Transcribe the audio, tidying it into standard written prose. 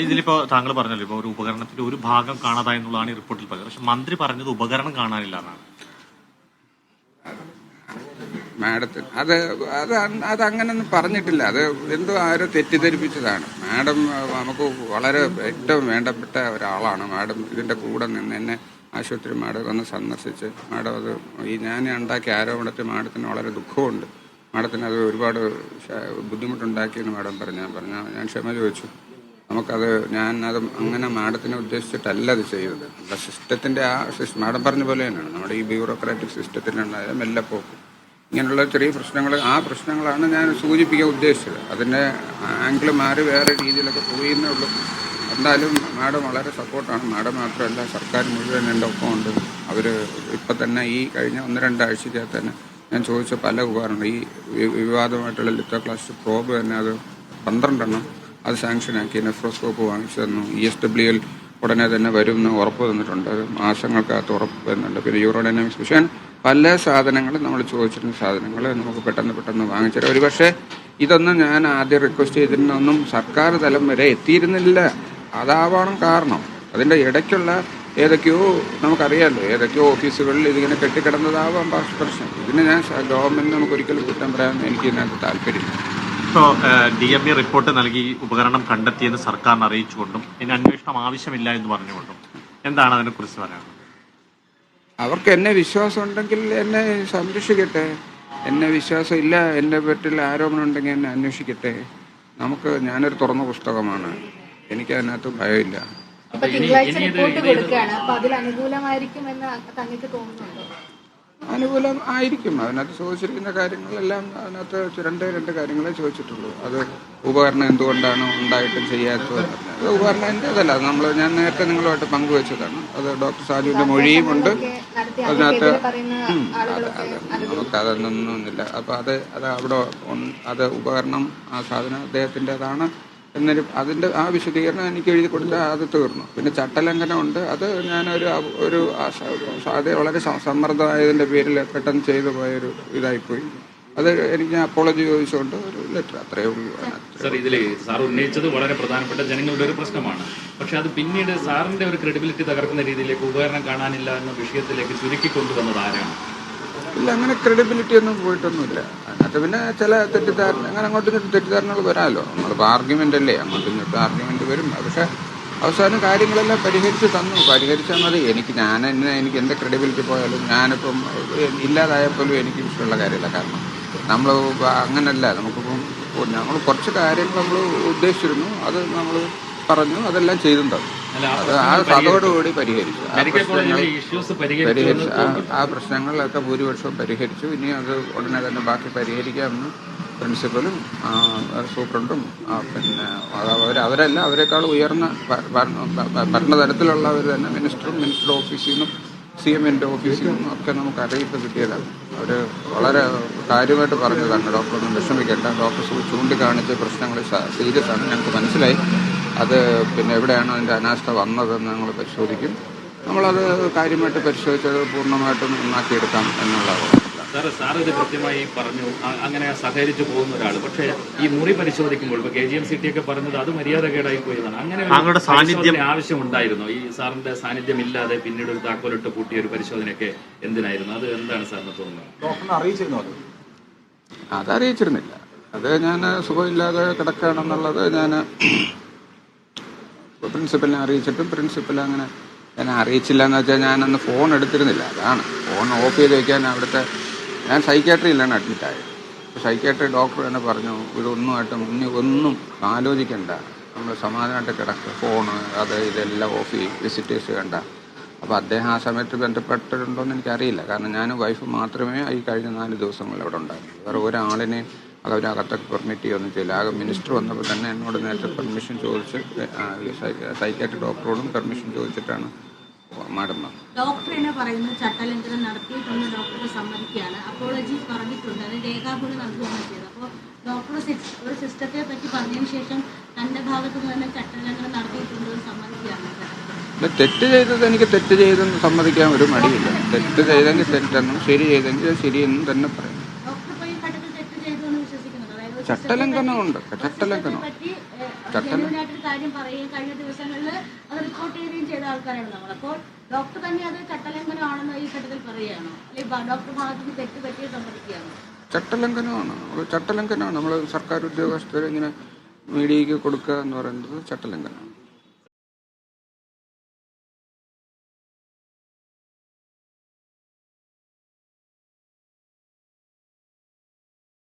ഇതിലിപ്പോ താങ്കൾ പറഞ്ഞല്ലോ ഇപ്പൊ ഒരു ഉപകരണത്തിന്റെ ഒരു ഭാഗം കാണാതായി എന്നുള്ളതാണ് ഈ റിപ്പോർട്ടിൽ പറഞ്ഞത്. പക്ഷെ മന്ത്രി പറഞ്ഞത് ഉപകരണം കാണാനില്ല എന്നാണ്. മാഡത്തിന് അത് അങ്ങനൊന്നും പറഞ്ഞിട്ടില്ല. അത് എന്തോ ആരോ തെറ്റിദ്ധരിപ്പിച്ചതാണ്. മാഡം നമുക്ക് വളരെ ഏറ്റവും വേണ്ടപ്പെട്ട ഒരാളാണ്. മാഡം ഇതിൻ്റെ കൂടെ നിന്ന് എന്നെ ആശുപത്രി മാഡം വന്ന് സന്ദർശിച്ച് മാഡം അത് ഞാൻ ഉണ്ടാക്കിയ ആരോപണത്തിൽ മാഡത്തിന് വളരെ ദുഃഖമുണ്ട്. മാഡത്തിന് അത് ഒരുപാട് ബുദ്ധിമുട്ടുണ്ടാക്കിയെന്ന് മാഡം ഞാൻ ക്ഷമ ചോദിച്ചു. നമുക്കത് ഞാനത് അങ്ങനെ മാഡത്തിനെ ഉദ്ദേശിച്ചിട്ടല്ല അത് ചെയ്തത്. നമ്മുടെ സിസ്റ്റത്തിൻ്റെ മാഡം പറഞ്ഞ പോലെ തന്നെയാണ് നമ്മുടെ ഈ ബ്യൂറോക്രാറ്റിക് സിസ്റ്റത്തിലുണ്ടായ മെല്ലെപ്പോക്ക് ഇങ്ങനെയുള്ള ചെറിയ പ്രശ്നങ്ങൾ. ആ പ്രശ്നങ്ങളാണ് ഞാൻ സൂചിപ്പിക്കാൻ ഉദ്ദേശിച്ചത്. അതിൻ്റെ ആംഗിൾ മാറി വേറെ രീതിയിലൊക്കെ പോയിന്നേ ഉള്ളൂ. എന്തായാലും മാഡം വളരെ സപ്പോർട്ടാണ്. മാഡം മാത്രമല്ല, സർക്കാർ മുഴുവൻ എൻ്റെ ഒപ്പമുണ്ട്. അവർ ഇപ്പം തന്നെ ഈ കഴിഞ്ഞ 1-2 ആഴ്ചയ്ക്കകത്ത് തന്നെ ഞാൻ ചോദിച്ച പല ഉപകരണം ഈ വിവാദമായിട്ടുള്ള ലിത്തോക്ലാസ്റ്റ് പ്രോബ് തന്നെ അത് 12 എണ്ണം അത് സാങ്ഷനാക്കി. നെഫ്രോസ്കോപ്പ് വാങ്ങിച്ചു തന്നു. ESWL ഉടനെ തന്നെ വരുമെന്ന് ഉറപ്പ് തന്നിട്ടുണ്ട്. അത് മാസങ്ങൾക്കകത്ത് ഉറപ്പ് തരുന്നുണ്ട്. പിന്നെ യൂറോഡൈനാമിക്സ് പക്ഷേ പല സാധനങ്ങളും നമ്മൾ ചോദിച്ചിരുന്ന സാധനങ്ങൾ നമുക്ക് പെട്ടെന്ന് വാങ്ങിച്ചു. ഒരു പക്ഷേ ഇതൊന്നും ഞാൻ ആദ്യം റിക്വസ്റ്റ് ചെയ്തിരുന്നൊന്നും സർക്കാർ തലം വരെ എത്തിയിരുന്നില്ല. അതാവണം കാരണം. അതിൻ്റെ ഇടയ്ക്കുള്ള ഏതൊക്കെയോ നമുക്കറിയാമല്ലോ, ഏതൊക്കെയോ ഓഫീസുകളിൽ ഇതിങ്ങനെ കെട്ടിക്കിടന്നതാവാം പ്രശ്നം. ഇതിന് ഞാൻ ഗവൺമെൻറ് നമുക്ക് ഒരിക്കലും കുറ്റം പറയാൻ എനിക്ക് ഇതിനകത്ത് താല്പര്യമില്ല. ഇപ്പോൾ DME റിപ്പോർട്ട് നൽകി ഉപകരണം കണ്ടെത്തിയെന്ന് സർക്കാരിനെ അറിയിച്ചുകൊണ്ടും ഇനി അന്വേഷണം ആവശ്യമില്ല എന്ന് പറഞ്ഞുകൊണ്ടും എന്താണ് അതിനെക്കുറിച്ച് പറയാനുള്ളത്? അവർക്ക് എന്നെ വിശ്വാസം ഉണ്ടെങ്കിൽ എന്നെ സംരക്ഷിക്കട്ടെ. എന്നെ വിശ്വാസം ഇല്ല, എൻ്റെ പറ്റിൽ ആരോപണം ഉണ്ടെങ്കിൽ എന്നെ അന്വേഷിക്കട്ടെ. ഞാനൊരു തുറന്ന പുസ്തകമാണ്. എനിക്ക് അതിനകത്ത് ഭയമില്ല. അനുകൂലം ആയിരിക്കും. അതിനകത്ത് ചോദിച്ചിരിക്കുന്ന കാര്യങ്ങളെല്ലാം അതിനകത്ത് രണ്ട് കാര്യങ്ങളെ ചോദിച്ചിട്ടുള്ളൂ. അത് ഉപകരണം എന്തുകൊണ്ടാണ് ഉണ്ടായിട്ടും ചെയ്യാത്തത്. അത് ഉപകരണം എൻ്റേതല്ല. ഞാൻ നേരത്തെ നിങ്ങളുമായിട്ട് പങ്കുവെച്ചതാണ്. അത് ഡോക്ടർ സാജുവിൻ്റെ മൊഴിയുമുണ്ട് അതിനകത്ത്. നമുക്കതൊന്നുമില്ല. അപ്പോൾ അത് അവിടെ അത് ഉപകരണം ആ സാധനം അദ്ദേഹത്തിൻ്റെതാണ് എന്നൊരു അതിൻ്റെ ആ വിശദീകരണം എനിക്ക് എഴുതി കൊടുത്താൽ അത് തീർന്നു. പിന്നെ ചട്ടലംഘനമുണ്ട്. അത് ഞാനൊരു അത് വളരെ സമ്മർദ്ദമായതിൻ്റെ പേരിൽ പെട്ടെന്ന് ചെയ്തു പോയൊരു ഇതായിപ്പോയി. അത് എനിക്ക് അപ്പോളജി ചോദിച്ചുകൊണ്ട് ഒരു ലെറ്റർ, അത്രയേ ഉള്ളൂ. സാർ, ഇതിൽ സാർ ഉന്നയിച്ചത് വളരെ പ്രധാനപ്പെട്ട ജനങ്ങളുടെ ഒരു പ്രശ്നമാണ്. പക്ഷെ അത് പിന്നീട് സാറിൻ്റെ ഒരു ക്രെഡിബിലിറ്റി തകർക്കുന്ന രീതിയിലേക്ക് ഉപകരണം കാണാനില്ല എന്ന വിഷയത്തിലേക്ക് ചുരുക്കി കൊണ്ടുവന്നത് ആരാണ്? ഇല്ല, അങ്ങനെ ക്രെഡിബിലിറ്റി ഒന്നും പോയിട്ടൊന്നുമില്ല. അതിനകത്ത് പിന്നെ ചില തെറ്റിദ്ധാരണ അങ്ങനെ അങ്ങോട്ടും ഇങ്ങോട്ടും തെറ്റിദ്ധാരണകൾ വരാമല്ലോ. നമ്മളിപ്പോൾ ആർഗ്യുമെൻ്റ് അല്ലേ, അങ്ങോട്ടും ഇങ്ങോട്ടും ആർഗ്യുമെൻ്റ് വരും. പക്ഷേ അവസാനം കാര്യങ്ങളെല്ലാം പരിഹരിച്ചാൽ മതി. എനിക്ക് എൻ്റെ ക്രെഡിബിലിറ്റി പോയാലും ഞാനിപ്പം ഇല്ലാതായപ്പോലും എനിക്ക് ഇഷ്ടമുള്ള കാര്യമില്ല. കാരണം നമ്മൾ അങ്ങനല്ല. നമ്മൾ കുറച്ച് കാര്യങ്ങൾ നമ്മൾ ഉദ്ദേശിച്ചിരുന്നു, അത് നമ്മൾ പറഞ്ഞു, അതെല്ലാം ചെയ്തിട്ടുണ്ടാവും. അതോടുകൂടി പരിഹരിച്ചു. ആ പ്രശ്നങ്ങളൊക്കെ ഭൂരിപക്ഷവും പരിഹരിച്ചു. ഇനി അത് ഉടനെ തന്നെ ബാക്കി പരിഹരിക്കാമെന്ന് പ്രിൻസിപ്പലും സൂപ്രണ്ടും പിന്നെ അവരെല്ലാം അവരെക്കാൾ ഉയർന്ന ഭരണതലത്തിലുള്ളവർ തന്നെ മിനിസ്റ്റർ ഓഫീസിൽ നിന്നും CMൻ്റെ ഓഫീസിൽ നിന്നും ഒക്കെ നമുക്ക് അറിയിപ്പ് കിട്ടിയതാണ്. അവർ വളരെ കാര്യമായിട്ട് പറഞ്ഞതാണ്, ഡോക്ടറൊന്നും വിഷമിക്കേണ്ട, ഡോക്ടർ ചൂണ്ടിക്കാണിച്ച പ്രശ്നങ്ങൾ സീരിയസ് ആണ്, ഞങ്ങൾക്ക് മനസ്സിലായി. അത് പിന്നെ എവിടെയാണ് അതിൻ്റെ അനാസ്ഥ വന്നതെന്ന് ഞങ്ങൾ പരിശോധിക്കും. നമ്മളത് കാര്യമായിട്ട് പരിശോധിച്ചത് പൂർണ്ണമായിട്ടും നന്നാക്കിയെടുക്കാം എന്നുള്ളതാണ്. സാർ ഇത് കൃത്യമായി പറഞ്ഞു, അങ്ങനെ സഹകരിച്ചു പോകുന്ന ഒരാൾ. പക്ഷേ ഈ മുറി പരിശോധിക്കുമ്പോൾ ഇപ്പോൾ KGMCT ഒക്കെ പറഞ്ഞത് അത് മര്യാദകേടായി പോയതാണ്. അങ്ങനെ സാന്നിധ്യം ആവശ്യമുണ്ടായിരുന്നു. ഈ സാറിന്റെ സാന്നിധ്യം ഇല്ലാതെ പിന്നീട് ഒരു താക്കോലിട്ട് പൂട്ടിയ ഒരു പരിശോധനയൊക്കെ എന്തിനായിരുന്നു? അത് എന്താണ് സാറിന് തോന്നുന്നത്? ഡോക്ടറിനെ അറിയിച്ചിരുന്നു? അതറിയിച്ചിരുന്നില്ല. അത് ഞാൻ സുഖമില്ലാതെ കിടക്കുകയാണെന്നുള്ളത് ഞാൻ പ്രിൻസിപ്പലിനെ അറിയിച്ചിട്ടും പ്രിൻസിപ്പൽ അങ്ങനെ എന്നെ അറിയിച്ചില്ല എന്ന് വെച്ചാൽ ഞാനന്ന് ഫോൺ എടുത്തിരുന്നില്ല. അതാണ്, ഫോൺ ഓഫ് ചെയ്ത് വയ്ക്കാൻ അവിടുത്തെ ഞാൻ സൈക്യാട്രിയിലാണ് അഡ്മിറ്റായത്. സൈക്യാട്രി ഡോക്ടർ തന്നെ പറഞ്ഞു, ഇതൊന്നുമായിട്ടും ഇനി ഒന്നും ആലോചിക്കണ്ട, നമ്മൾ സമാധാനമായിട്ട് കിടക്കുക, ഫോണ് അത് ഇതെല്ലാം ഓഫ് ചെയ്യും, വിസിറ്റേഴ്സ് കണ്ട. അപ്പോൾ അദ്ദേഹം ആ സമയത്ത് ബന്ധപ്പെട്ടിട്ടുണ്ടോ എന്ന് എനിക്കറിയില്ല. കാരണം ഞാനും വൈഫ് മാത്രമേ ഈ കഴിഞ്ഞ 4 ദിവസങ്ങളിൽ അവിടെ ഉണ്ടായിരുന്നു. വേറെ ഒരാളിനെയും അവരകത്തൊക്കെ പെർമിറ്റ് ചെയ്യുകയൊന്നും ചെയ്യില്ല. ആകെ മിനിസ്റ്റർ വന്നപ്പോൾ തന്നെ എന്നോട് നേരത്തെ പെർമിഷൻ ചോദിച്ച് സൈക്യാട്രി ഡോക്ടറോടും പെർമിഷൻ ചോദിച്ചിട്ടാണ് മാഡം ഡോക്ടർ എന്നെ പറയുന്നു ചട്ടലംഘനം നടത്തിയിട്ടുണ്ട്, ഡോക്ടർക്ക് സമ്മതിക്കുകയാണ്, അപ്പോളജി പറഞ്ഞിട്ടുണ്ട്, അത് രേഖാമൂലം നൽകുകയാണ് ചെയ്തത്. അപ്പോൾ ഡോക്ടർ ഒരു സിസ്റ്റത്തെ പറ്റി പറഞ്ഞതിന് ശേഷം തൻ്റെ ഭാഗത്തു നിന്ന് തന്നെ ചട്ടലംഘനം നടത്തിയിട്ടുണ്ട് സമ്മതിക്കുകയാണ്. തെറ്റ് ചെയ്തത് എനിക്ക് തെറ്റ് ചെയ്തെന്ന് സമ്മതിക്കാൻ ഒരു മടിയില്ല. തെറ്റ് ചെയ്തെങ്കിൽ തെറ്റെന്നും ശരി ചെയ്തെങ്കിൽ ശരിയെന്നും തന്നെ പറയും. ചട്ടലംഘനമുണ്ട്. ചട്ടലംഘനം പറ്റി ജെന്യുവിനായിട്ടൊരു കാര്യം പറയുകയും കഴിഞ്ഞ ദിവസങ്ങളിൽ അത് റിപ്പോർട്ട് ചെയ്യുകയും ചെയ്ത ആൾക്കാരാണ് നമ്മൾ. അപ്പോൾ ഡോക്ടർ തന്നെ അത് ചട്ടലംഘനമാണെന്ന് ഈ ഘട്ടത്തിൽ പറയുകയാണോ, അല്ലെങ്കിൽ ഡോക്ടർ ഭാഗത്തുനിന്ന് തെറ്റ് പറ്റിയത് സമ്മതിക്കുകയാണോ? ചട്ടലംഘനമാണ്. നമ്മൾ സർക്കാർ ഉദ്യോഗസ്ഥരെ ഇങ്ങനെ മീഡിയയ്ക്ക് കൊടുക്കുക എന്ന് പറയുന്നത് ചട്ടലംഘനമാണ്.